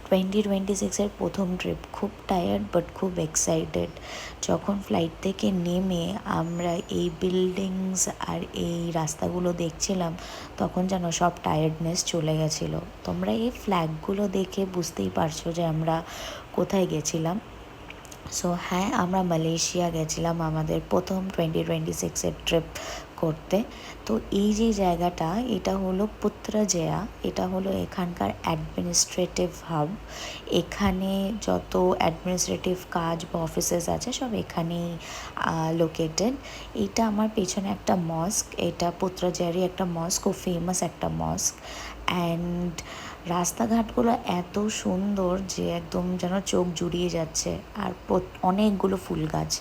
2026-এর প্রথম ট্রিপ, খুব tired but খুব এক্সাইটেড। যখন ফ্লাইট থেকে নেমে আমরা এই বিল্ডিংস আর এই রাস্তাগুলো দেখছিলাম, তখন যেন সব টায়ার্ডনেস চলে গেছিলো। তোমরা এই ফ্ল্যাগগুলো দেখে বুঝতেই পারছো যে আমরা কোথায় গেছিলাম। সো হ্যাঁ, আমরা মালয়েশিয়া গেছিলাম আমাদের প্রথম 2026-এর ট্রিপ করতে। তো এই যে জায়গাটা, এটা হলো পুত্রাজয়া। এটা হলো এখানকার অ্যাডমিনিস্ট্রেটিভ হাব। এখানে যত অ্যাডমিনিস্ট্রেটিভ কাজ বা অফিসেস আছে সব এখানেই লোকেটেড। এটা আমার পেছনে একটা মস্ক, এটা পুত্রাজয়ারই একটা মস্ক, খুব ফেমাস একটা মস্ক। অ্যান্ড রাস্তাঘাটগুলো এত সুন্দর যে একদম যেন চোখ জুড়িয়ে যাচ্ছে। আর অনেকগুলো ফুল গাছ।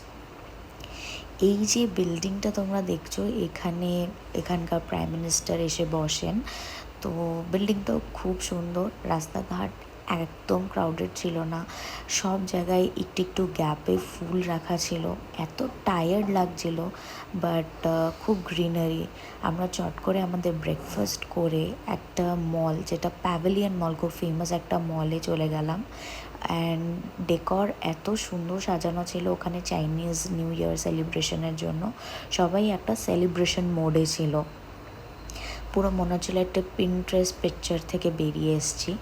এই যে বিল্ডিংটা তোমরা দেখছো, এখানকার প্রাইম মিনিস্টার এসে বসেন। তো বিল্ডিংটাও খুব সুন্দর। রাস্তাঘাট একদম ক্রাউডেড ছিল না, সব জায়গায় একটু একটু গ্যাপে ফুল রাখা ছিল। এত টায়ার্ড লাগছিল, বাট খুব গ্রিনারি। আমরা চট করে আমাদের ব্রেকফাস্ট করে একটা মল, যেটা প্যাভিলিয়ন মল, খুব ফেমাস একটা মলে চলে গেলাম। অ্যান্ড ডেকর এত সুন্দর সাজানো ছিল ওখানে, চাইনিজ নিউ ইয়ার সেলিব্রেশনের জন্য সবাই একটা সেলিব্রেশন মোডে ছিল। পুরো মনে হচ্ছিল একটা পিন্টারেস্ট পিকচার থেকে বেরিয়ে এসেছি।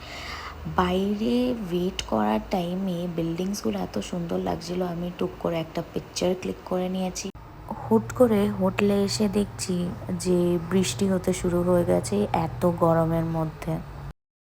বাইরে ওয়েট করার টাইমে বিল্ডিংসগুলো এত সুন্দর লাগছিল, আমি টুক করে একটা পিকচার ক্লিক করে নিয়েছি। হুট করে হোটেলে এসে দেখছি যে বৃষ্টি হতে শুরু হয়ে গেছে এত গরমের মধ্যে।